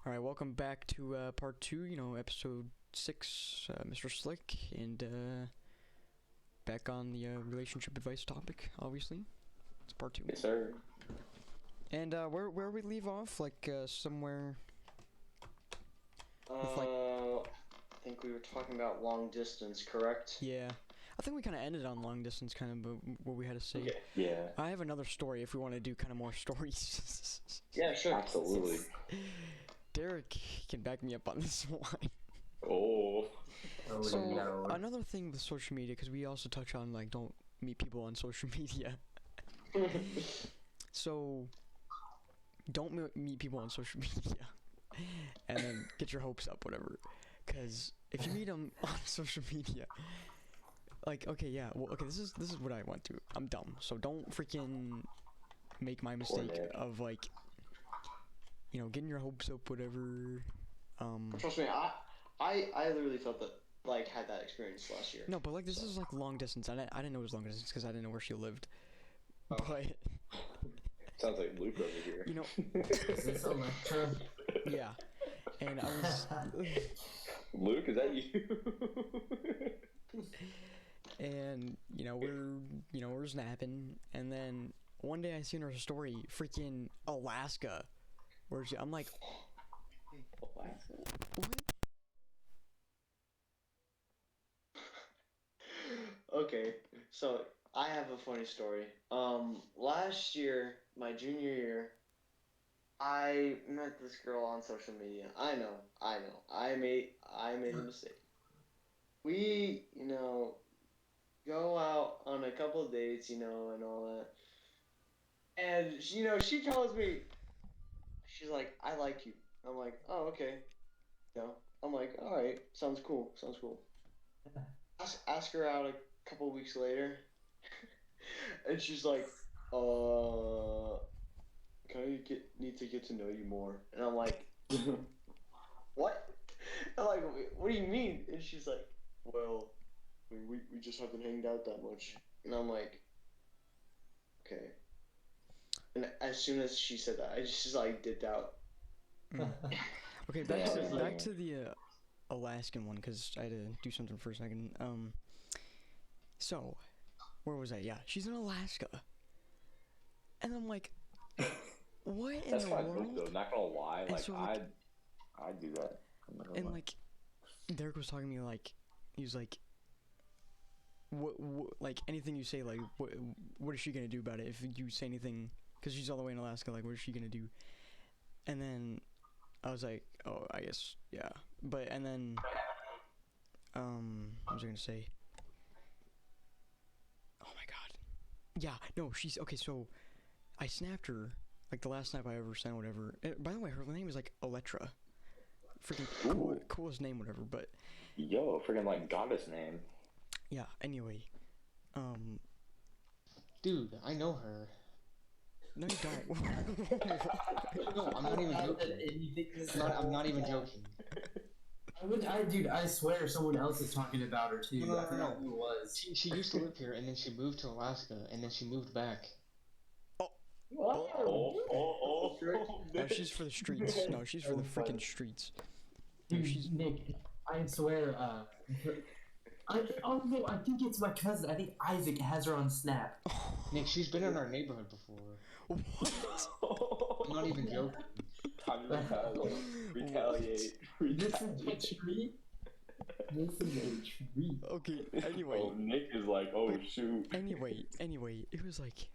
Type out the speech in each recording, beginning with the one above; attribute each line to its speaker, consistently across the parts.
Speaker 1: All right, welcome back to part two. Episode 6, Mr. Slick, and back on the relationship advice topic. Obviously, it's part 2.
Speaker 2: Yes, sir.
Speaker 1: And where we leave off, like somewhere.
Speaker 2: I think we were talking about long distance, correct?
Speaker 1: Yeah, I think we kind of ended on long distance, kind of what we had to say.
Speaker 2: Okay. Yeah.
Speaker 1: I have another story if we want to do kind of more stories.
Speaker 2: Yeah, sure. Absolutely.
Speaker 1: Derek can back me up on this one.
Speaker 2: Oh.
Speaker 1: So
Speaker 3: no.
Speaker 1: another thing with social media, because we also touch on like don't meet people on social media. So don't meet people on social media, and then get your hopes up, whatever. Because if you meet them on social media, like okay, yeah, well, okay, this is what I want to. I'm dumb, so don't freaking make my mistake of like, getting your hopes up, whatever.
Speaker 2: Trust me, I literally felt that, like, had that experience last year.
Speaker 1: No, but like this is like long distance. I didn't know it was long distance because I didn't know where she lived.
Speaker 2: Oh.
Speaker 1: But
Speaker 2: Sounds like Luke over here.
Speaker 3: Is this Electra?
Speaker 1: yeah, and I was.
Speaker 2: Luke, is that you?
Speaker 1: And we're snapping, and then one day I seen her story, freaking Alaska, where I'm like,
Speaker 2: Alaska.
Speaker 1: what?
Speaker 2: Okay, so I have a funny story. Last year, my junior year, I met this girl on social media. I know. I made a mistake. We, go out on a couple of dates, and all that. And she tells me, she's like, "I like you." I'm like, "Oh, okay." I'm like, "All right, sounds cool. Ask her out a couple weeks later, and she's like, kind of need to get to know you more." And I'm like, "What?" I'm like, "What do you mean?" And she's like, "Well, we just haven't hanged out that much." And I'm like, "Okay." And as soon as she said that, I just like dipped out.
Speaker 1: Okay, back to the Alaskan one, because I had to do something for a second. So where was I? Yeah, she's in Alaska, and I'm like, what in
Speaker 4: That's
Speaker 1: the
Speaker 4: kind of
Speaker 1: world?
Speaker 4: dope, though. Not gonna lie,
Speaker 1: And
Speaker 4: like
Speaker 1: so, like,
Speaker 4: I'd do that.
Speaker 1: and like, Derek was talking to me like, he was like, what like anything you say, like, what is she gonna do about it if you say anything? Because she's all the way in Alaska, like, what is she gonna do? And then I was like, oh, I guess, yeah. But, and then, what was I gonna say? Oh my god. Yeah, no, she's, okay, so, I snapped her, like, the last snap I ever sent, whatever. By the way, her name is, like, Electra. Freaking coolest name, whatever, but.
Speaker 4: Yo, freaking, like, goddess name.
Speaker 1: Yeah, anyway.
Speaker 3: Dude, I know her.
Speaker 1: No, you don't.
Speaker 3: No, I'm not even joking. I'm not even joking.
Speaker 5: Dude, I swear someone else is talking about her too. I forgot who it was.
Speaker 3: She used to live here, and then she moved to Alaska, and then she moved back.
Speaker 4: Oh.
Speaker 1: No, she's for the streets. No, she's for the freaking streets. No,
Speaker 5: Dude, Nick, I swear, I think it's my cousin. I think Isaac has her on Snap.
Speaker 3: Nick, she's been in our neighborhood before.
Speaker 1: What?
Speaker 3: I'm not even joking.
Speaker 4: Time to retaliate.
Speaker 5: This is a tree. This is a tree.
Speaker 1: Okay, anyway.
Speaker 4: Oh, Nick is like, oh shoot.
Speaker 1: Anyway, it was like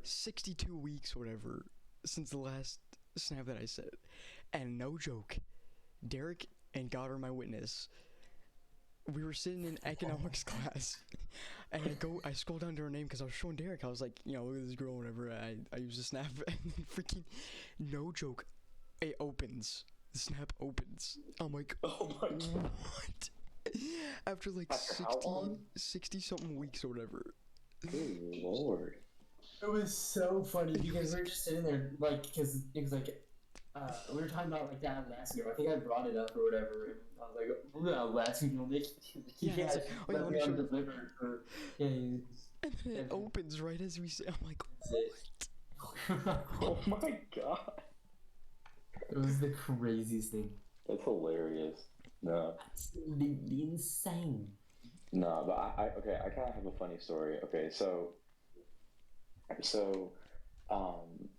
Speaker 1: 62 weeks or whatever since the last snap that I said. And no joke, Derek and God are my witness. We were sitting in economics class, and I scrolled down to her name because I was showing Derek. I was like, look at this girl, whatever. I used the snap, and then freaking, no joke, it opens. The snap opens. I'm like,
Speaker 4: Oh my god.
Speaker 1: what? After like
Speaker 4: After how long?
Speaker 1: 60 something weeks or whatever.
Speaker 4: Good lord.
Speaker 5: It was so funny because we were just sitting there, like, because it was like, we were talking about like that last year. I think I brought it up or whatever. And I was like, "Oh, last week,
Speaker 1: Yeah, it's like, oh, yeah, let me show you.
Speaker 5: delivered for yeah."
Speaker 1: And then it opens right as we say. I'm like, what?
Speaker 4: Oh my god.
Speaker 5: It was the craziest thing.
Speaker 4: That's hilarious. No,
Speaker 5: Absolutely insane.
Speaker 4: no, but okay, I kind of have a funny story. Okay, so, um,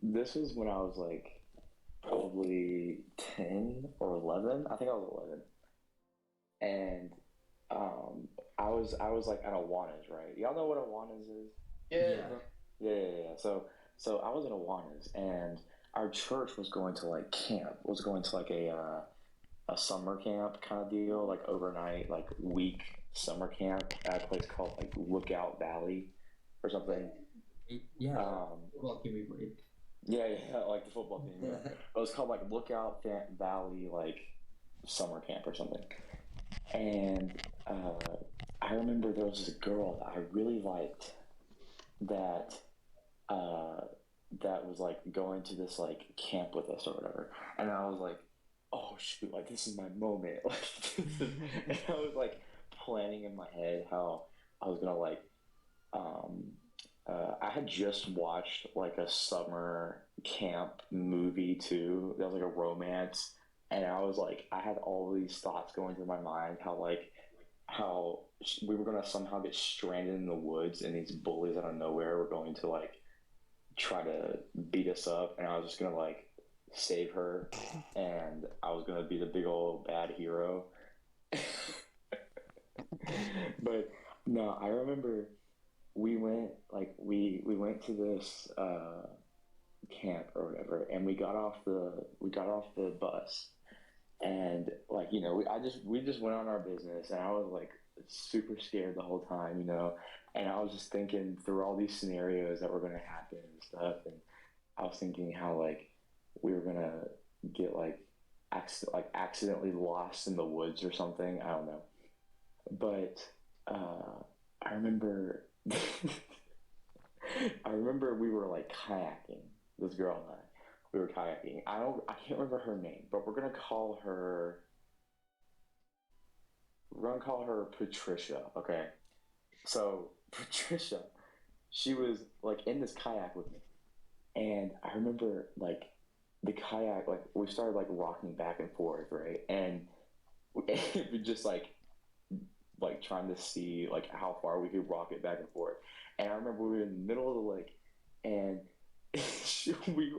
Speaker 4: this was when I was like probably 10 or 11. I think I was 11, and I was like at Awanas, right? Y'all know what Awanas is?
Speaker 2: Yeah.
Speaker 5: Yeah.
Speaker 4: Yeah. So I was in Awanas, and our church was going to like camp. Was going to like a summer camp kind of deal, like overnight, like week summer camp at a place called like Lookout Valley or something.
Speaker 5: Yeah.
Speaker 4: Um,
Speaker 5: Well, give me a break.
Speaker 4: yeah, like the football team. Yeah. It was called like Lookout Valley, like summer camp or something. And I remember there was this girl that I really liked that uh, that was like going to this like camp with us or whatever. And I was like, oh shoot, like this is my moment. Like and I was like planning in my head how I was gonna like um I had just watched like a summer camp movie too. That was like a romance, and I was like, I had all these thoughts going through my mind how we were gonna somehow get stranded in the woods, and these bullies out of nowhere were going to like try to beat us up, and I was just gonna like save her, and I was gonna be the big old bad hero. But no, I remember we went like we went to this camp or whatever, and we got off the bus, and like we just went on our business, and I was like super scared the whole time, and I was just thinking through all these scenarios that were gonna happen and stuff, and I was thinking how like we were gonna get like accidentally lost in the woods or something. I don't know, but I remember I remember we were like kayaking. This girl and I, we were kayaking. I can't remember her name, but we're gonna call her Patricia. Okay, so Patricia, she was like in this kayak with me, and I remember like the kayak, like we started like rocking back and forth, right, and we just like trying to see like how far we could rock it back and forth. And I remember we were in the middle of the lake, and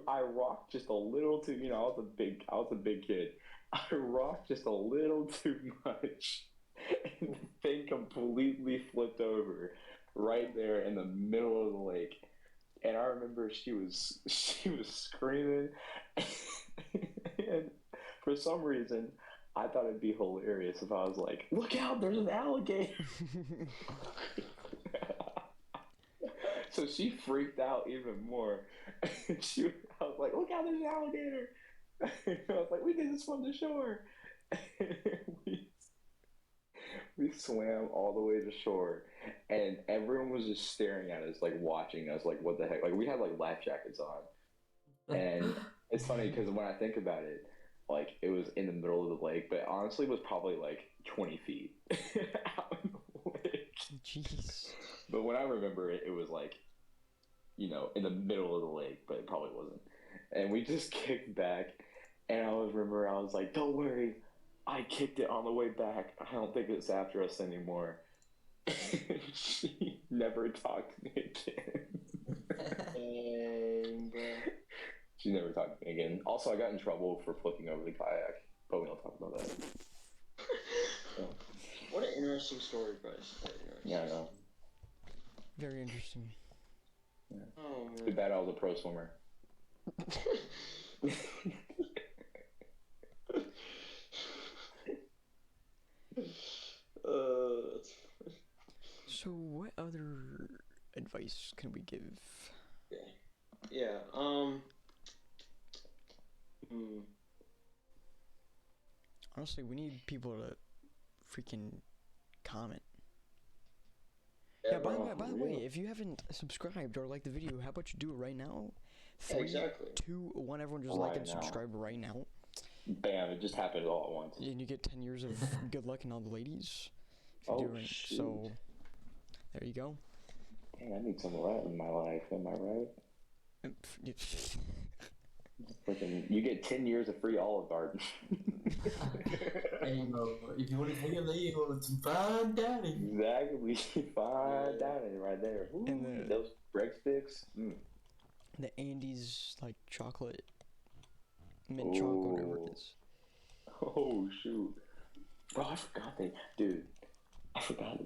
Speaker 4: I rocked just a little too. I was a big kid. I rocked just a little too much, and the thing completely flipped over right there in the middle of the lake. And I remember she was screaming, and for some reason I thought it'd be hilarious if I was like, "Look out! There's an alligator!" So she freaked out even more. I was like, "Look out! There's an alligator!" I was like, "We need to swim to shore." we, we swam all the way to shore, and everyone was just staring at us, like watching us, like what the heck? Like we had like life jackets on, and it's funny because when I think about it, like it was in the middle of the lake, but honestly, it was probably like 20 feet out in the lake.
Speaker 1: Jeez.
Speaker 4: But when I remember it, it was like, in the middle of the lake, but it probably wasn't. And we just kicked back, and I was like, "Don't worry, I kicked it on the way back. I don't think it's after us anymore." She never talked to me again.
Speaker 2: Dang, bro.
Speaker 4: She never talked to me again. Also, I got in trouble for flipping over the kayak, but we don't talk about that. So,
Speaker 2: What an interesting story, Bryce.
Speaker 4: yeah, I know.
Speaker 1: Very interesting.
Speaker 2: Oh,
Speaker 4: Too
Speaker 2: man.
Speaker 4: bad I was a pro swimmer.
Speaker 2: That's
Speaker 1: So, what other advice can we give?
Speaker 2: yeah. Hmm.
Speaker 1: Honestly, we need people to freaking comment.
Speaker 2: Yeah,
Speaker 1: Yeah, by
Speaker 2: bro.
Speaker 1: the way, if you haven't subscribed or liked the video, how about you do it right now?
Speaker 2: Yeah,
Speaker 1: 3,
Speaker 2: exactly.
Speaker 1: 2, 1, everyone just like
Speaker 4: Right
Speaker 1: and
Speaker 4: now.
Speaker 1: subscribe right now.
Speaker 4: Bam! It just happened all at once.
Speaker 1: And you get 10 years of good luck and all the ladies. If you
Speaker 4: Oh,
Speaker 1: do it.
Speaker 4: shoot.
Speaker 1: So, there you go.
Speaker 4: Dang, I need some of that in my life. Am I right? Freaking, you get 10 years of free Olive Garden.
Speaker 5: Hey, bro, if you want to take a meal, it's fine dining.
Speaker 4: Exactly. Fine dining right there. Ooh,
Speaker 1: And
Speaker 4: those breadsticks.
Speaker 1: the Andes like chocolate, mint chocolate, whatever it is.
Speaker 4: Oh shoot, bro! I forgot that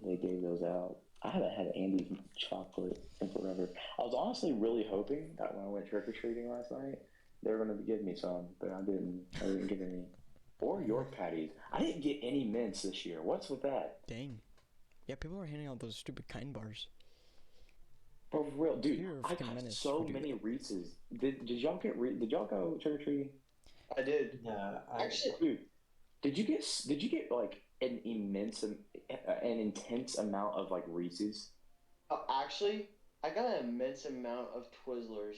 Speaker 4: they gave those out. I haven't had Andy's chocolate in forever. I was honestly really hoping that when I went trick or treating last night, they were gonna give me some, but I didn't. I didn't get any. Or York patties. I didn't get any mints this year. What's with that?
Speaker 1: Dang. Yeah, people are handing out those stupid kind bars.
Speaker 4: Bro, for real, dude.
Speaker 1: You're a
Speaker 4: I
Speaker 1: freaking
Speaker 4: got
Speaker 1: menace
Speaker 4: so
Speaker 1: if you do
Speaker 4: many Reese's. Did y'all get? Did y'all go trick or treating?
Speaker 2: I did.
Speaker 5: Yeah,
Speaker 2: Actually,
Speaker 4: Dude, did you get like an intense amount of like Reese's?
Speaker 2: actually, I got an immense amount of Twizzlers.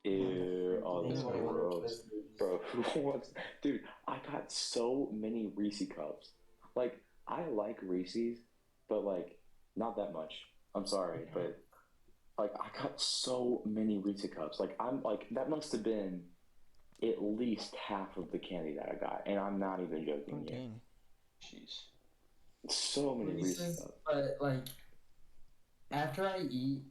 Speaker 4: Ew, oh, that's
Speaker 1: Ew.
Speaker 4: gross. Bro, who wants? Dude, I got so many Reese cups. Like, I like Reese's, but like, not that much. I'm sorry, but like, I got so many Reese cups. Like, I'm like, that must have been at least half of the candy that I got, and I'm not even
Speaker 1: Oh
Speaker 4: joking here.
Speaker 1: dang.
Speaker 2: Jeez.
Speaker 4: So many Reese
Speaker 5: Reese's,
Speaker 4: cups.
Speaker 5: but like after I eat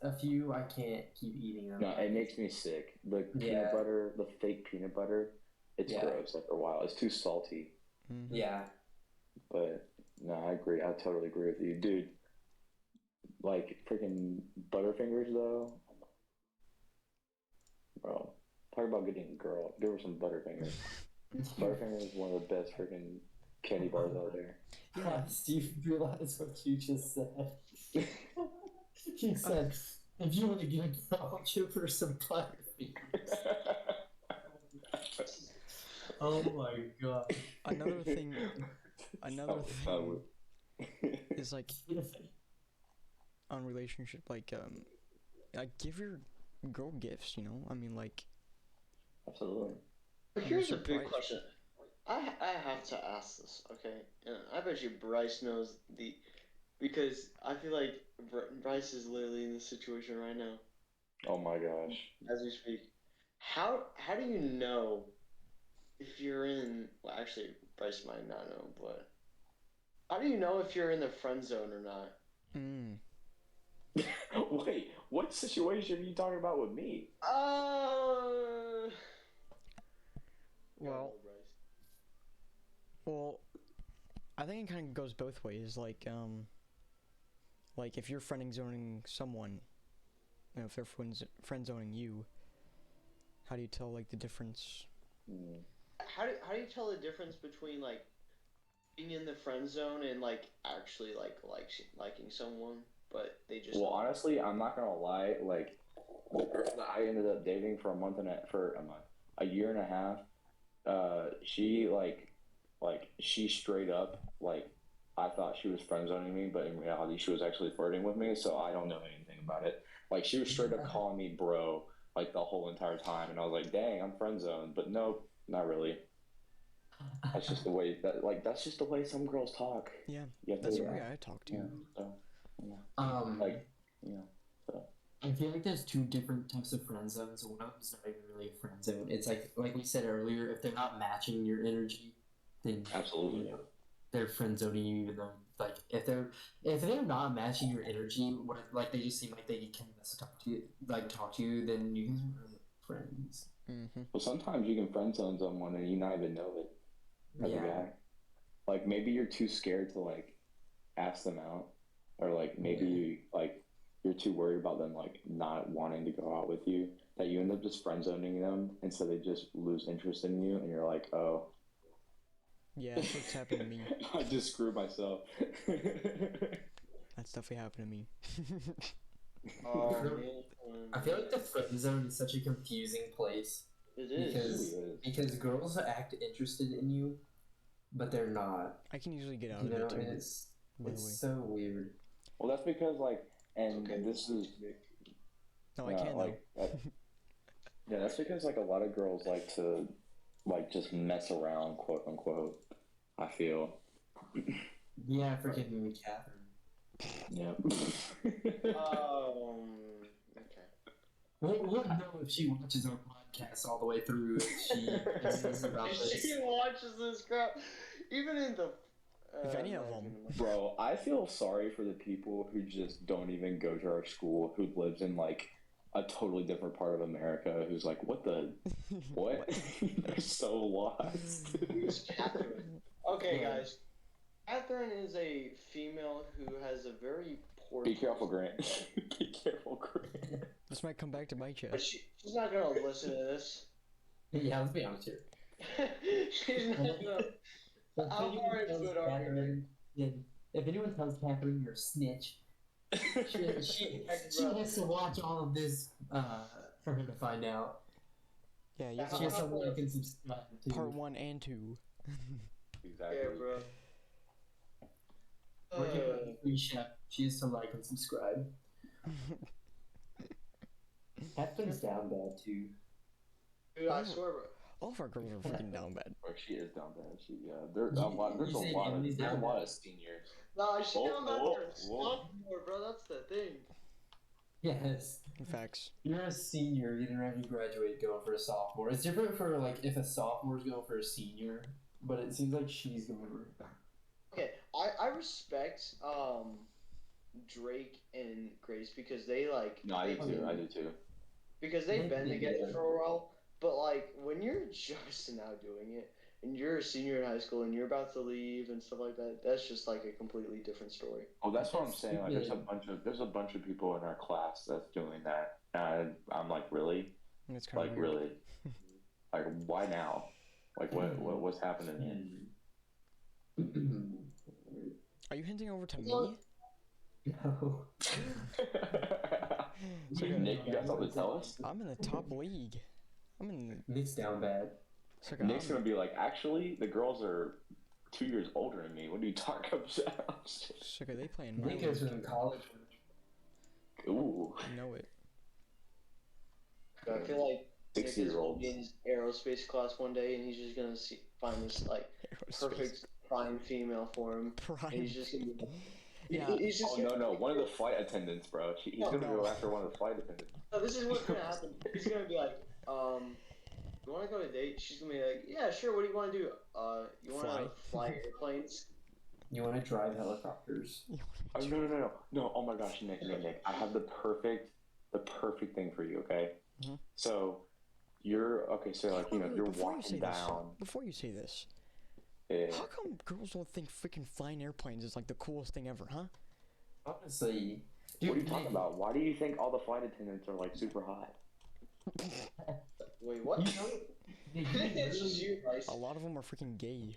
Speaker 5: a few, I can't keep eating them.
Speaker 4: No, it makes me sick. The peanut butter, the fake peanut butter, it's gross after a while. It's too salty.
Speaker 1: Mm-hmm.
Speaker 5: Yeah.
Speaker 4: But no, I agree. I totally agree with you, dude. Like freaking Butterfingers though, bro. Talk about getting a girl. Give her some Butterfingers. Butterfingers is one of the best freaking candy bars out there.
Speaker 5: Christ, do you realize what you just said? He said, if you want to get a girl, give her some Butterfingers. Oh my god.
Speaker 1: Another thing is like on relationship, like give your girl gifts, you know? I mean, like,
Speaker 4: Absolutely.
Speaker 2: But
Speaker 1: I'm
Speaker 2: here's a big
Speaker 1: surprised.
Speaker 2: question. I have to ask this, okay? And I bet you Bryce knows because I feel like Bryce is literally in this situation right now
Speaker 4: Oh my gosh.
Speaker 2: as we speak. How do you know if you're in? Well, actually, Bryce might not know, but how do you know if you're in the friend zone or not?
Speaker 4: Wait, what situation are you talking about with me?
Speaker 1: Well,
Speaker 2: Go, Bryce.
Speaker 1: well, I think it kind of goes both ways. Like if you're friend zoning someone, you know, if they're friend zoning you, how do you tell like the difference?
Speaker 2: How do you tell the difference between like being in the friend zone and like actually liking someone, but they just
Speaker 4: Well, honestly, I'm not gonna lie. Like, the girl that I ended up dating for a year and a half, she she straight up like I thought she was friend zoning me, but in reality, she was actually flirting with me. So I don't know anything about it. Like, she was straight up calling me bro like the whole entire time, and I was like, dang, I'm friend zoned. But nope, not really. That's just the way that's just the way some girls talk.
Speaker 1: Yeah,
Speaker 4: You have
Speaker 1: that's
Speaker 4: to,
Speaker 1: the way I talk to.
Speaker 4: yeah. So, yeah.
Speaker 5: Like,
Speaker 4: you know. So.
Speaker 5: I feel like there's two different types of friend zones. One of them's not even really a friend zone. It's like we said earlier, if they're not matching your energy, then
Speaker 4: Absolutely.
Speaker 5: you know, they're friend zoning you. Even though, like, if they're not matching your energy, what like they just seem like they can talk to you, then you guys are really friends.
Speaker 1: Mm-hmm.
Speaker 4: Well, sometimes you can friend zone someone and you not even know it as a guy. Like, maybe you're too scared to like ask them out, or like maybe you're too worried about them like not wanting to go out with you that you end up just friend zoning them, and so they just lose interest in you, and you're like, oh.
Speaker 1: Yeah, that's what's happened to me.
Speaker 4: I just screwed myself.
Speaker 1: That's definitely happened to me.
Speaker 5: I feel like the friend zone is such a confusing place.
Speaker 2: It is.
Speaker 5: Because girls act interested in you, but they're not.
Speaker 1: I can usually get out
Speaker 5: You
Speaker 1: of
Speaker 5: know,
Speaker 1: it too.
Speaker 5: and it's
Speaker 1: by the way.
Speaker 5: so weird.
Speaker 4: Well, that's because this is
Speaker 1: No, I can't though.
Speaker 4: yeah, that's because like a lot of girls like to like just mess around, quote unquote. I feel.
Speaker 5: Yeah, freaking Catherine.
Speaker 4: Yeah.
Speaker 2: Okay.
Speaker 5: We'll know if she watches our podcast. podcast all the way through. She is about this.
Speaker 2: She watches this crap, even in the.
Speaker 1: If any of
Speaker 2: I'm not
Speaker 1: them.
Speaker 2: gonna-
Speaker 4: Bro, I feel sorry for the people who just don't even go to our school, who lives in like a totally different part of America, who's like, what? They're so lost.
Speaker 2: Who's Catherine? Okay,
Speaker 5: Yeah.
Speaker 2: guys. Catherine is a female who has a very poor.
Speaker 4: Be careful, Grant. Be careful, Grant.
Speaker 1: This might come back to bite you.
Speaker 2: But she's not gonna listen to this.
Speaker 5: Yeah, let's be honest here.
Speaker 2: She's not gonna. How far into it are we?
Speaker 5: If anyone tells Catherine you're a snitch, she has to watch all of this for her to find out.
Speaker 1: Yeah, you have
Speaker 2: How-
Speaker 5: She has
Speaker 1: to
Speaker 2: how-
Speaker 5: someone you can subscribe to.
Speaker 1: part 1 and 2.
Speaker 4: Exactly.
Speaker 2: Yeah, bro.
Speaker 5: We're giving her a free shout. She has to like and subscribe. Catherine's down bad too.
Speaker 2: Dude, I swear, bro.
Speaker 1: All of our girls are freaking down bad.
Speaker 4: Bro, she is down bad. There's a lot of seniors.
Speaker 2: Nah, she's
Speaker 4: Whoa,
Speaker 2: down back
Speaker 4: whoa,
Speaker 2: there.
Speaker 4: whoa.
Speaker 2: Sophomore, bro. That's the thing.
Speaker 5: Yes.
Speaker 1: Facts.
Speaker 5: You're a senior, you don't have to graduate going for a sophomore. It's different for like if a sophomore's going for a senior, but it seems like she's going for
Speaker 2: Okay, I respect Drake and Grace because they like.
Speaker 4: No, I do
Speaker 2: they-
Speaker 4: too. I do too.
Speaker 2: Because they've been
Speaker 5: Yeah.
Speaker 2: together for a while, but like when you're just now doing it, and you're a senior in high school and you're about to leave and stuff like that, that's just like a completely different story.
Speaker 4: Oh, that's what I'm saying. Like, there's
Speaker 5: Yeah.
Speaker 4: a bunch of people in our class that's doing that, and I'm like, really?
Speaker 1: It's kind
Speaker 4: Like,
Speaker 1: of weird.
Speaker 4: really? Like, why now? Like, what's happening here?
Speaker 1: Are you hinting over to me?
Speaker 2: Well-
Speaker 5: No.
Speaker 4: Nick, you got something to tell us?
Speaker 1: I'm in the top league. I'm in.
Speaker 5: Nick's down bad.
Speaker 1: Sucker,
Speaker 4: Nick's
Speaker 1: I'm-
Speaker 4: gonna be like, actually, the girls are 2 years older than me. What are you talking about?
Speaker 1: Sucker, they playing my
Speaker 5: Nick goes
Speaker 1: league.
Speaker 5: in college.
Speaker 4: Ooh,
Speaker 1: You know it.
Speaker 2: I feel like Nick is
Speaker 4: 60-year-olds.
Speaker 2: in his aerospace class one day, and he's just gonna find this like perfect prime female for him.
Speaker 1: Prime.
Speaker 2: And he's just gonna be.
Speaker 1: Yeah.
Speaker 2: He's just
Speaker 4: Oh no, one of the flight attendants, bro. He's
Speaker 2: No,
Speaker 4: gonna
Speaker 1: no.
Speaker 4: go after one of the flight attendants.
Speaker 2: No, this is what's gonna happen. He's gonna be like, you wanna go on a date? She's gonna be like, yeah, sure. What do you wanna do? You wanna fly airplanes?
Speaker 5: You want to drive helicopters?
Speaker 4: Oh no! Oh my gosh, Nick! I have the perfect thing for you. Okay,
Speaker 1: Mhm.
Speaker 4: so you're okay. So like
Speaker 1: Wait,
Speaker 4: you're
Speaker 1: before you say
Speaker 4: walking
Speaker 1: this,
Speaker 4: down.
Speaker 1: Before you say this,
Speaker 4: eh,
Speaker 1: how come girls don't think freaking flying airplanes is like the coolest thing ever, huh?
Speaker 5: Honestly,
Speaker 4: what are you
Speaker 5: dude,
Speaker 4: talking about? Why do you think all the flight attendants are like super hot?
Speaker 2: Wait, what?
Speaker 5: You know, Nick, you
Speaker 2: It's just
Speaker 5: really-
Speaker 2: you, Bryce.
Speaker 1: A lot of them are freaking gay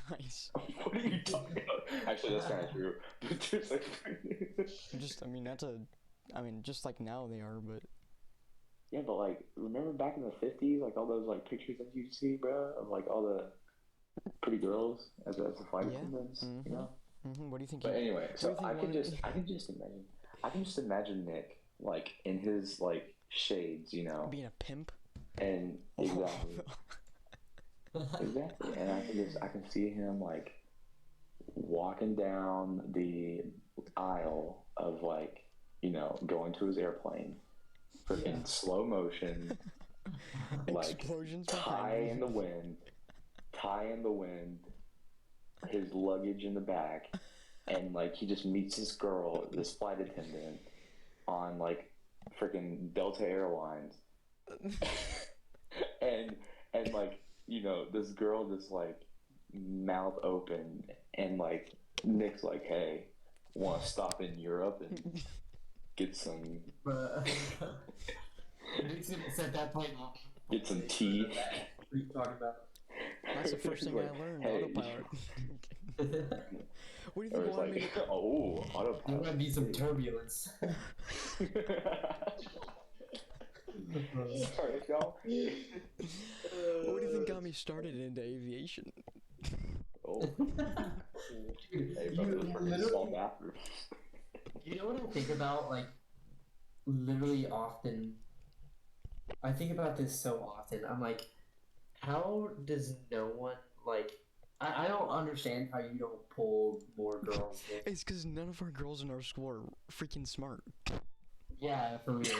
Speaker 1: guys.
Speaker 4: What are you talking about? Actually, that's kind of true. But there's like,
Speaker 1: Just, I mean, just like now they are, but
Speaker 4: yeah, but like, remember back in the '50s, like all those like pictures that you see, bro, of like all the pretty girls as the flight
Speaker 1: Yeah.
Speaker 4: attendants, you know.
Speaker 1: what do you think?
Speaker 4: But anyway,
Speaker 1: do
Speaker 4: so
Speaker 1: you think
Speaker 4: I can
Speaker 1: one-
Speaker 4: just imagine Nick like in his like shades, you know,
Speaker 1: being a pimp.
Speaker 4: and exactly, and I can see him like walking down the aisle of like, you know, going to his airplane, freaking slow motion, like
Speaker 1: Explosions
Speaker 4: tie
Speaker 1: behind
Speaker 4: in
Speaker 1: me.
Speaker 4: the wind, his luggage in the back, and like he just meets this girl, this flight attendant, on like freaking Delta Airlines, and like, you know, this girl just like mouth open, and like Nick's like, hey, want to stop in Europe and get some
Speaker 5: Nick's gonna set that plane off.
Speaker 4: get some tea.
Speaker 5: What are you talking about?
Speaker 1: That's the first thing
Speaker 4: Like,
Speaker 1: I learned.
Speaker 4: hey.
Speaker 1: Autopilot. What do you
Speaker 4: Or
Speaker 1: think?
Speaker 4: it's
Speaker 1: Wanted me
Speaker 4: like, oh,
Speaker 5: There
Speaker 4: autopilot.
Speaker 5: might be some turbulence.
Speaker 4: Sorry, y'all.
Speaker 1: What do you think got me started into aviation?
Speaker 4: Oh,
Speaker 5: Dude,
Speaker 4: hey,
Speaker 5: you
Speaker 4: but the freaking
Speaker 5: literally-
Speaker 4: small bathroom.
Speaker 5: You know what I think about, like, literally often? I think about this so often. I'm like, how does no one, like, I don't understand how you don't pull more girls. Nick.
Speaker 1: It's because none of our girls in our school are freaking smart.
Speaker 5: Yeah, for real.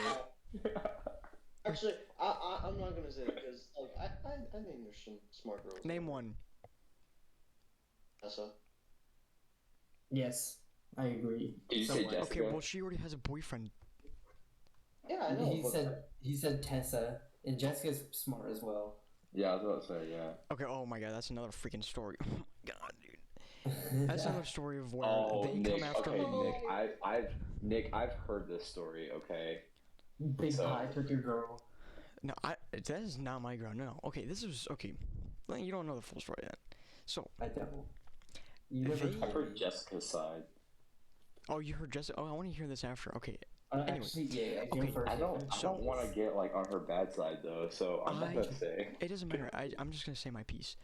Speaker 2: Actually, I'm not gonna say that because like I think there's some smart girls.
Speaker 1: Name
Speaker 2: out there.
Speaker 1: one.
Speaker 2: Tessa.
Speaker 5: Yes, I agree.
Speaker 4: Did you say
Speaker 5: Somewhat.
Speaker 4: Jessica?
Speaker 1: Okay, well she already has a boyfriend.
Speaker 2: Yeah, I know.
Speaker 5: He said Tessa, and Jessica's smart as well.
Speaker 4: Yeah, I was about to say, yeah.
Speaker 1: Okay, oh my god, that's another freaking story. Oh my god, dude. That's another story of where they
Speaker 4: Nick,
Speaker 1: come after
Speaker 4: okay,
Speaker 1: me.
Speaker 4: Nick, I've heard this story, okay?
Speaker 5: Big
Speaker 4: So-
Speaker 5: pie took your girl.
Speaker 1: No, that is not my girl. No. Okay, this is okay. Well, you don't know the full story then. So,
Speaker 5: I don't. You never
Speaker 1: They-
Speaker 4: I've
Speaker 5: told
Speaker 4: heard
Speaker 5: me.
Speaker 4: Jessica's side.
Speaker 1: oh, you heard Jessica. Oh, I want to hear this after. Okay. Anyway.
Speaker 5: Actually, yeah, go
Speaker 1: Okay,
Speaker 5: first.
Speaker 4: I don't want to get like on her bad side though, so I'm not gonna say.
Speaker 1: It doesn't matter. I'm just gonna say my piece.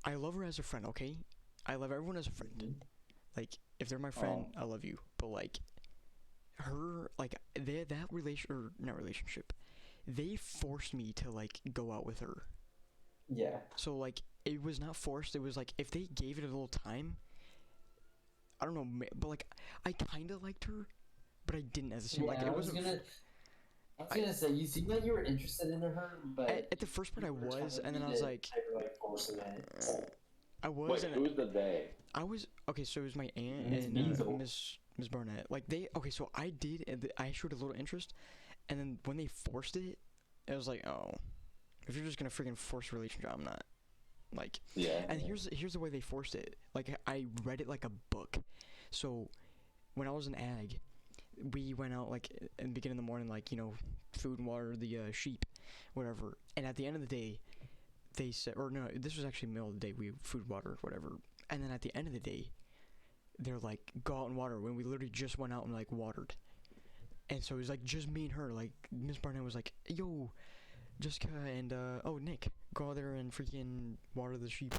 Speaker 1: I love her as a friend. Okay. I love everyone as a friend.
Speaker 5: Mhm.
Speaker 1: Like, if they're my friend, I love you. But like, her like that relation or not relationship, they forced me to like go out with her.
Speaker 5: Yeah.
Speaker 1: So like, it was not forced. It was like if they gave it a little time. I don't know, but like, I kind of liked her, but I didn't at the same. Like,
Speaker 5: I
Speaker 1: it
Speaker 5: was
Speaker 1: wasn't.
Speaker 5: gonna say you seemed like you were interested in her, but
Speaker 1: At the first part, I
Speaker 5: you were
Speaker 1: was,
Speaker 5: trying
Speaker 1: and
Speaker 5: to
Speaker 1: then I
Speaker 5: be
Speaker 1: was
Speaker 5: the
Speaker 1: like,
Speaker 5: type of, like forcing it.
Speaker 1: I was,
Speaker 4: Wait,
Speaker 1: and
Speaker 4: who's the they?
Speaker 1: I was okay. So it was my aunt
Speaker 5: Miss
Speaker 1: and
Speaker 5: Beazel.
Speaker 1: Miss Barnett. Like they okay. So I did. And I showed a little interest, and then when they forced it, it was like, oh, if you're just gonna freaking force a relationship, I'm not. Like,
Speaker 4: Yeah.
Speaker 1: and here's the way they forced it. Like I read it like a book. So when I was in ag, we went out like in the beginning of the morning, like food and water the sheep, whatever. And at the end of the day, they said, or no, this was actually middle of the day. We food, water, whatever. And then at the end of the day, they're like, go out and water. When we literally just went out and like watered. And so it was like just me and her. Like Miss Barnett was like, yo, Jessica and Nick, go out there and freaking water the sheep.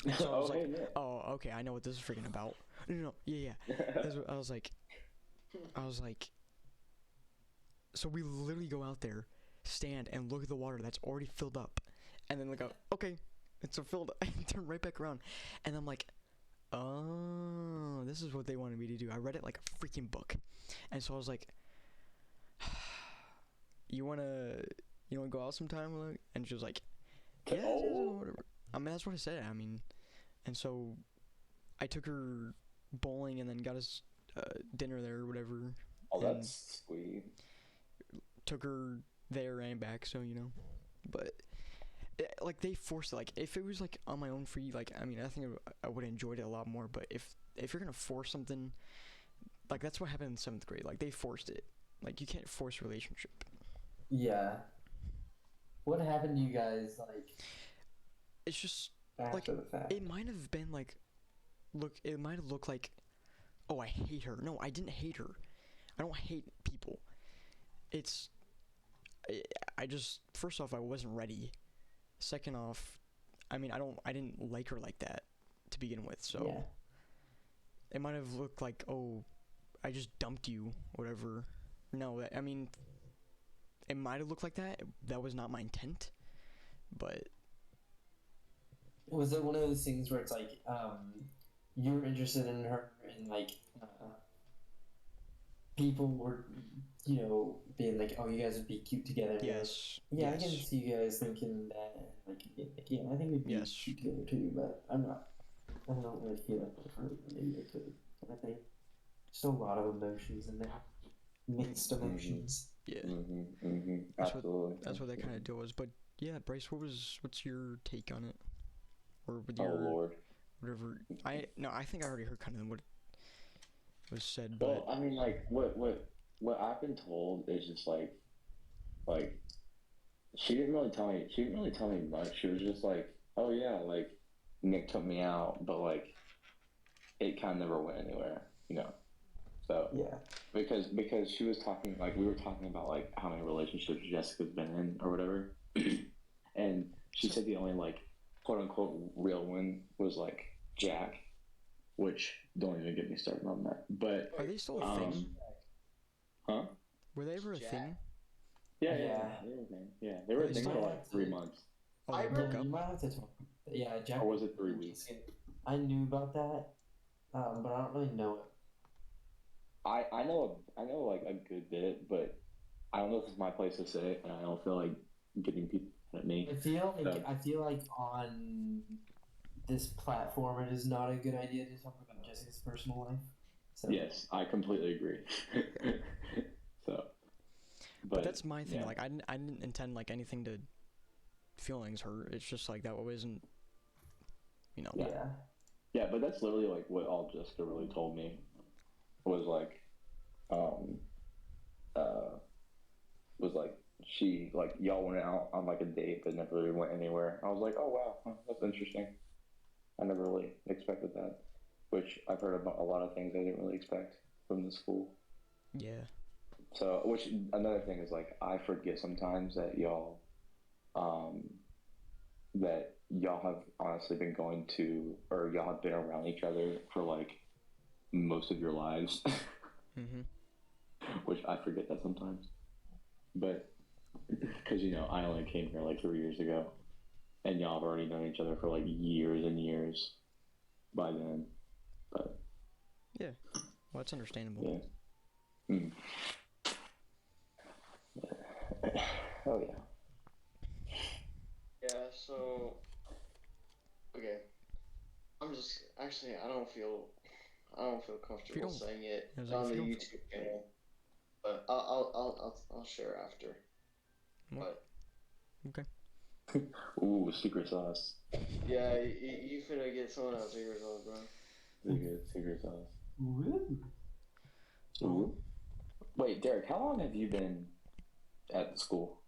Speaker 1: And so I was like,
Speaker 4: Nick.
Speaker 1: oh, okay, I know what this is freaking about. No, yeah. That's what I was like, so we literally go out there, stand and look at the water that's already filled up, and then look, okay, it's filled up, and turn right back around, and I'm like, oh, this is what they wanted me to do. I read it like a freaking book, and so I was like, you wanna go out sometime? And she was like, yeah, whatever. I mean, that's what I said. I mean, and so I took her bowling and then got us dinner there or whatever.
Speaker 4: Oh,
Speaker 1: and
Speaker 4: that's sweet.
Speaker 1: took her there and back, so but like they forced it. Like if it was like on my own free, like I mean, I think I would have enjoyed it a lot more. But if you're gonna force something, like that's what happened in 7th grade. Like they forced it. Like you can't force a relationship.
Speaker 5: Yeah. What happened to you guys like
Speaker 1: It's just
Speaker 5: after the fact?
Speaker 1: it might have been like, it might have looked like, oh, I hate her. No, I didn't hate her. I don't hate people. It's I just, first off, I wasn't ready. Second off, I mean, I didn't like her like that to begin with, so
Speaker 5: Yeah.
Speaker 1: it might have looked like, oh, I just dumped you, whatever. No, I mean, it might have looked like that. That was not my intent, but
Speaker 5: Was it one of those things where it's like, you were interested in her and like, people were, being like, oh, you guys would be cute together. and you're like,
Speaker 1: yes,
Speaker 5: yeah, I
Speaker 1: yes,
Speaker 5: can see you guys thinking that, and like, yeah, I think we'd be
Speaker 1: Yes.
Speaker 5: cute together too, but I don't really feel like with her. Maybe I could. I think just a lot of emotions in there, mixed emotions.
Speaker 1: yeah.
Speaker 4: Absolutely.
Speaker 1: That's what that kind of deal was. But yeah, Bryce, what's your take on it, or with
Speaker 4: Oh
Speaker 1: your
Speaker 4: Lord.
Speaker 1: whatever? I think I already heard kind of what was said,
Speaker 4: Well,
Speaker 1: but
Speaker 4: I mean, like what I've been told is just like she didn't really tell me. She didn't really tell me much. She was just like, oh yeah, like Nick took me out, but like it kind of never went anywhere, So
Speaker 5: Yeah.
Speaker 4: because she was talking, like we were talking about like how many relationships Jessica's been in or whatever, and she said the only like quote unquote real one was like Jack, which don't even get me started on that. But
Speaker 1: are they still a thing?
Speaker 4: huh?
Speaker 1: Were they ever a
Speaker 2: Jack?
Speaker 1: thing?
Speaker 4: Yeah,
Speaker 5: Yeah.
Speaker 4: they were a thing. Yeah, they were a
Speaker 1: They
Speaker 4: thing for
Speaker 1: still-
Speaker 4: like 3 months,
Speaker 1: Oh, they broke up.
Speaker 5: You might have to talk. Yeah, Jack.
Speaker 4: or was it 3 weeks?
Speaker 5: I knew about that, but I don't really know it.
Speaker 4: I know like a good bit, but I don't know if it's my place to say it, and I don't feel like getting people mad at me.
Speaker 5: I feel like on this platform, it is not a good idea to talk about Jessica's personal life. So.
Speaker 4: Yes, I completely agree. So,
Speaker 1: But that's my thing.
Speaker 4: yeah.
Speaker 1: Like, I didn't intend like anything to feelings hurt. It's just like that wasn't, you know.
Speaker 5: Yeah.
Speaker 4: Yeah, but that's literally like what all Jessica really told me was like, um, was like she like y'all went out on like a date but never really went anywhere. I was like, oh wow, that's interesting. I never really expected that. Which I've heard about a lot of things I didn't really expect from the school.
Speaker 1: Yeah.
Speaker 4: So, which another thing is like I forget sometimes that y'all have honestly been going to, or y'all have been around each other for like most of your lives.
Speaker 1: Mhm.
Speaker 4: Which I forget that sometimes. But because I only came here like 3 years ago, and y'all have already known each other for like years and years by then. But
Speaker 1: yeah, well, that's understandable.
Speaker 4: Yeah. Mm. Oh yeah.
Speaker 2: Yeah, so okay. I'm just actually I don't feel comfortable saying it on the YouTube channel, but I'll share after.
Speaker 1: What?
Speaker 2: But
Speaker 1: okay.
Speaker 4: Ooh, secret sauce.
Speaker 2: Yeah, you finna get someone else secret sauce, bro.
Speaker 4: Secret sauce.
Speaker 5: Woo.
Speaker 4: Ooh. Wait, Derek, how long have you been at the school?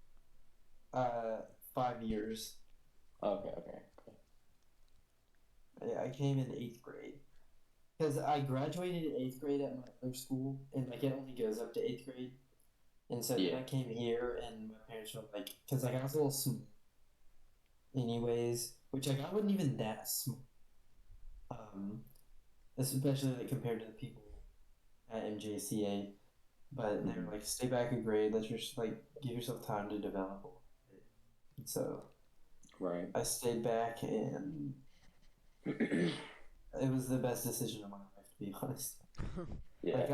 Speaker 5: 5 years.
Speaker 4: Okay.
Speaker 5: Yeah, I came in 8th grade. Because I graduated in 8th grade at my other school, and like it only goes up to 8th grade. And so then I came here, and my parents were like, because like I was a little small, anyways, which like I wasn't even that small. Especially like compared to the people at MJCA, but they were like, stay back a grade, let your like give yourself time to develop. And so,
Speaker 4: right,
Speaker 5: I stayed back, and it was the best decision of my life, to be honest.
Speaker 4: Yeah.
Speaker 5: Like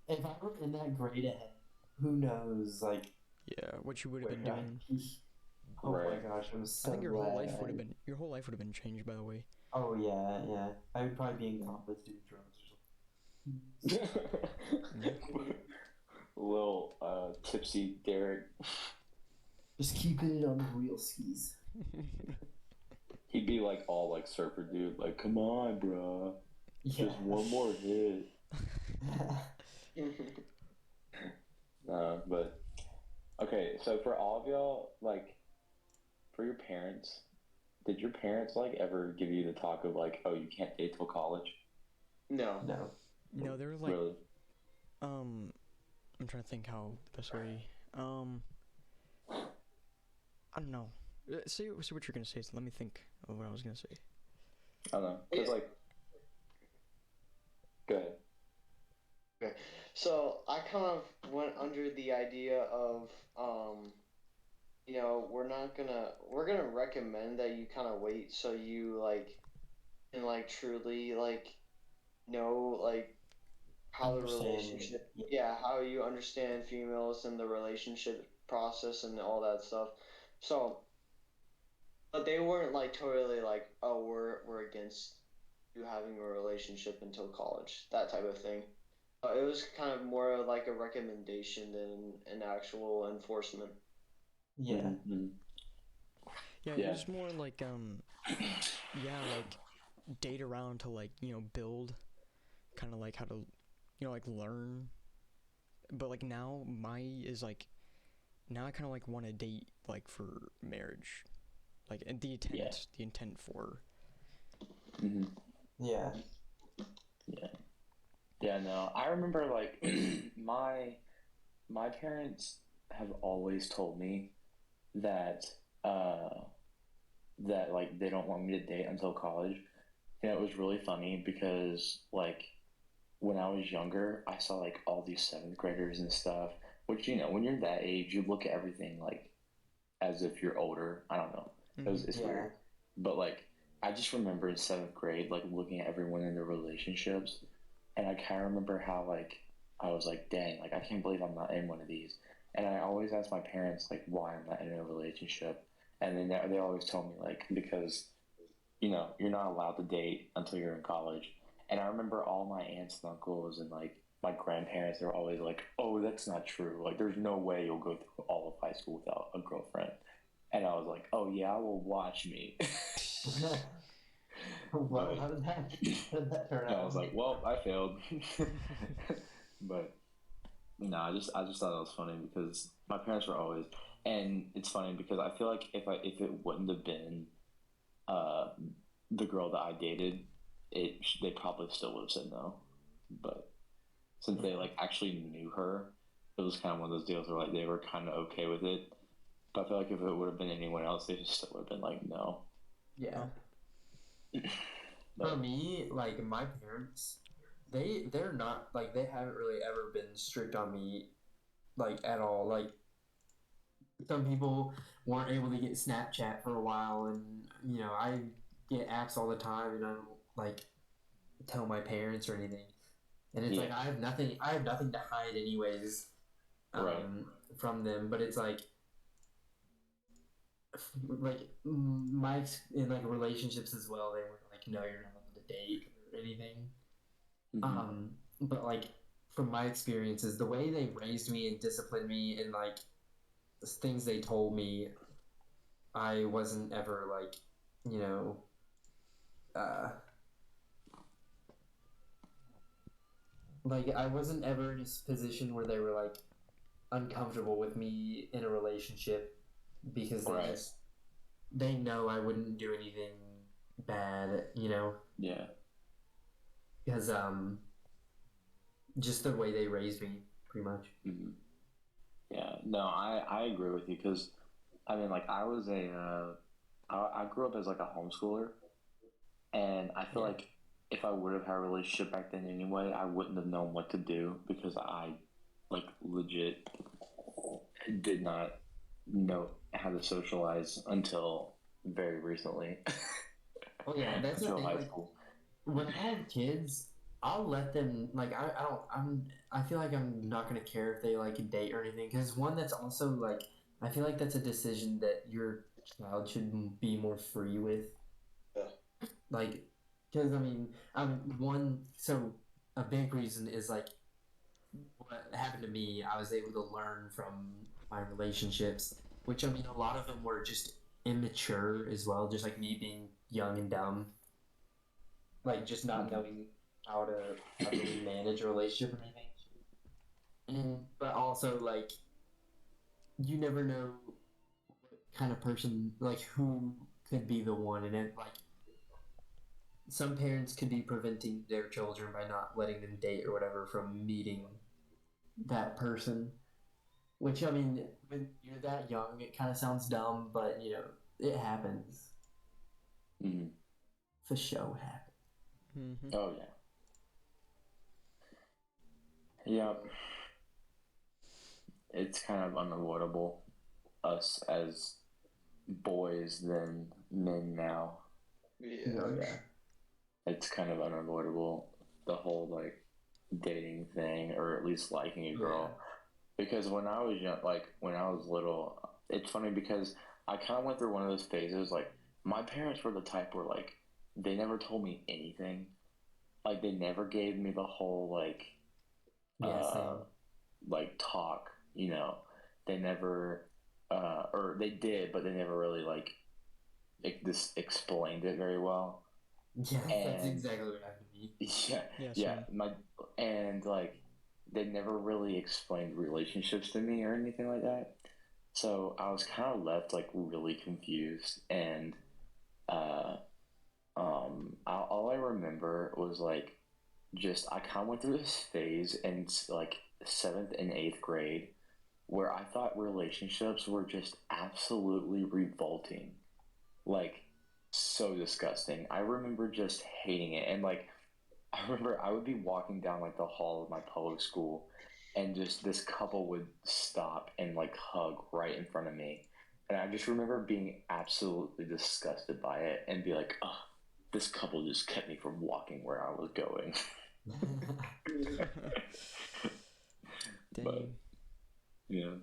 Speaker 5: if I were in that grade ahead, who knows? Like,
Speaker 1: yeah, what you would have been doing.
Speaker 5: Oh
Speaker 4: right.
Speaker 5: my gosh, I'm so
Speaker 1: I think your
Speaker 5: glad
Speaker 1: whole life would have been changed. By the way.
Speaker 5: Oh yeah. I would probably be in college doing drugs or something.
Speaker 4: Little tipsy Derek.
Speaker 5: Just keeping it on the real skis.
Speaker 4: He'd be like all like surfer dude, like, come on, bro.
Speaker 5: Yeah.
Speaker 4: Just one more hit. But okay, so for all of y'all, like, for your parents, did your parents like ever give you the talk of like, oh, you can't date till college?
Speaker 2: No.
Speaker 1: No, they were like,
Speaker 4: really?
Speaker 1: I'm trying to think how the best way. I don't know. Say what you're gonna say. So let me think of what I was gonna say.
Speaker 4: I don't know. Cause like, go ahead.
Speaker 2: Okay, so I kind of went under the idea of, we're gonna recommend that you kind of wait so you like can like truly like know like how the relationship, how you understand females and the relationship process and all that stuff. So, but they weren't like totally like, oh, we're against you having a relationship until college, that type of thing. It was kind of more like a recommendation than an actual enforcement.
Speaker 5: Yeah.
Speaker 4: Mm-hmm.
Speaker 1: Yeah, it was more like like date around to like build, kind of like how to like learn. But like now I kind of like want to date like for marriage, like and the intent for.
Speaker 4: Mm-hmm.
Speaker 5: Yeah.
Speaker 4: Yeah, no. I remember like my parents have always told me that that like they don't want me to date until college. And it was really funny because like when I was younger, I saw like all these seventh graders and stuff, which when you're that age, you look at everything like as if you're older. I don't know. It's weird. But like I just remember in seventh grade, like looking at everyone in their relationships, and I kind of remember how like I was like, dang, like I can't believe I'm not in one of these. And I always ask my parents like why I'm not in a relationship, and then they always tell me like because you're not allowed to date until you're in college. And I remember all my aunts and uncles and like my grandparents, they were always like, "Oh, that's not true. Like, there's no way you'll go through all of high school without a girlfriend." And I was like, "Oh yeah, well, watch me."
Speaker 5: Well, how did that turn
Speaker 4: And I
Speaker 5: out?
Speaker 4: was like, "Well, I failed." But no, I just thought it was funny because my parents were always, and it's funny because I feel like if it wouldn't have been uh, the girl that I dated, they probably still would have said no. But since they like actually knew her, it was kind of one of those deals where like they were kind of okay with it. But I feel like if it would have been anyone else, they just still would have been like no.
Speaker 5: Yeah.
Speaker 4: But,
Speaker 5: For me, like my parents, they're not like they haven't really ever been strict on me like at all. Like some people weren't able to get Snapchat for a while, and I get apps all the time, and I don't like tell my parents or anything. And it's
Speaker 4: yeah,
Speaker 5: like I have nothing to hide anyways,
Speaker 4: right.
Speaker 5: from them. But it's like in like relationships as well. They were like, no, you're not allowed to date or anything.
Speaker 4: Mm-hmm.
Speaker 5: But like from my experiences, the way they raised me and disciplined me, and like the things they told me, I wasn't ever like, you know, uh, like I wasn't ever in a position where they were like uncomfortable with me in a relationship because
Speaker 4: Right.
Speaker 5: they know I wouldn't do anything bad,
Speaker 4: Yeah.
Speaker 5: because just the way they raised me, pretty much.
Speaker 4: Mm-hmm. Yeah. No, I agree with you because I mean like I grew up as like a homeschooler, and I feel
Speaker 5: Yeah.
Speaker 4: like if I would have had a relationship back then anyway, I wouldn't have known what to do because I like legit did not know how to socialize until very recently.
Speaker 5: Oh yeah, that's the
Speaker 4: Until
Speaker 5: thing.
Speaker 4: high
Speaker 5: Like
Speaker 4: school.
Speaker 5: when I have kids, I'll let them. Like I don't. I feel like I'm not gonna care if they like date or anything. Because one, that's also like I feel like that's a decision that your child should be more free with.
Speaker 2: Yeah.
Speaker 5: Like, because one. So a big reason is like what happened to me. I was able to learn from my relationships, which a lot of them were just immature as well, just like me being young and dumb, like just not knowing how to really manage a relationship or anything. But also like you never know what kind of person, like who could be the one, and it like some parents could be preventing their children by not letting them date or whatever from meeting that person. Which when you're that young, it kind of sounds dumb, but it happens.
Speaker 4: Mm-hmm.
Speaker 5: For sure happens.
Speaker 1: Mm-hmm.
Speaker 4: Oh yeah. Yeah. It's kind of unavoidable us as boys than men now.
Speaker 2: Yeah.
Speaker 5: Oh yeah.
Speaker 4: It's kind of unavoidable the whole like dating thing or at least liking a girl. Because when I was young, like when I was little, it's funny because I kind of went through one of those phases. Like my parents were the type where like they never told me anything. Like they never gave me the whole
Speaker 5: Yeah.
Speaker 4: uh
Speaker 5: Same.
Speaker 4: like talk. They never or they did, but they never really this explained it very well.
Speaker 5: Yeah, that's
Speaker 4: And
Speaker 5: exactly what happened to me.
Speaker 4: yeah,
Speaker 1: Yeah,
Speaker 4: yeah,
Speaker 1: same.
Speaker 4: and like they never really explained relationships to me or anything like that. So I was kind of left like really confused, and uh, all I remember was like just I kind of went through this phase in like seventh and eighth grade where I thought relationships were just absolutely revolting, like so disgusting. I remember just hating it, and like I remember I would be walking down like the hall of my public school, and just this couple would stop and like hug right in front of me, and I just remember being absolutely disgusted by it and be like, "Oh, this couple just kept me from walking where I was going." But
Speaker 1: Dang.
Speaker 4: yeah,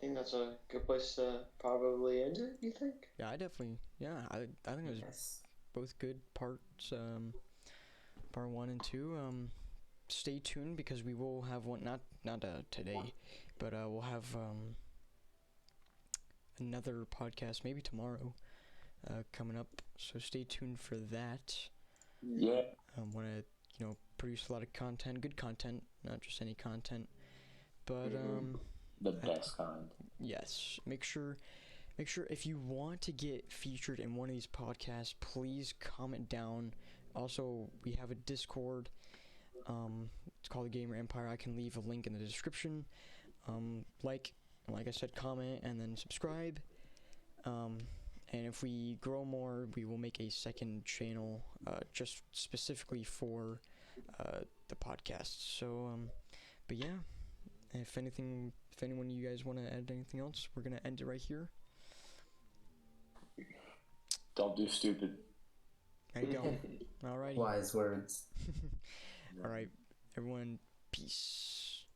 Speaker 2: think that's a good place to probably end it. You think?
Speaker 1: Yeah, I definitely. Yeah, I think it was
Speaker 5: Yes.
Speaker 1: both good parts. Part 1 and 2. Stay tuned because we will have one. Not today, but we'll have another podcast maybe tomorrow coming up. So stay tuned for that.
Speaker 4: Yeah.
Speaker 1: Want to produce a lot of content, good content, not just any content. But
Speaker 4: The best kind.
Speaker 1: yes, make sure if you want to get featured in one of these podcasts, please comment down. Also, we have a Discord. It's called the Gamer Empire. I can leave a link in the description. Like I said, comment and then subscribe. And if we grow more, we will make a second channel just specifically for the podcast. So, but yeah, if anyone of you guys want to add anything else, we're gonna end it right here.
Speaker 4: Don't do stupid.
Speaker 1: There you go. Alrighty.
Speaker 5: Wise words.
Speaker 1: All right, everyone. Peace.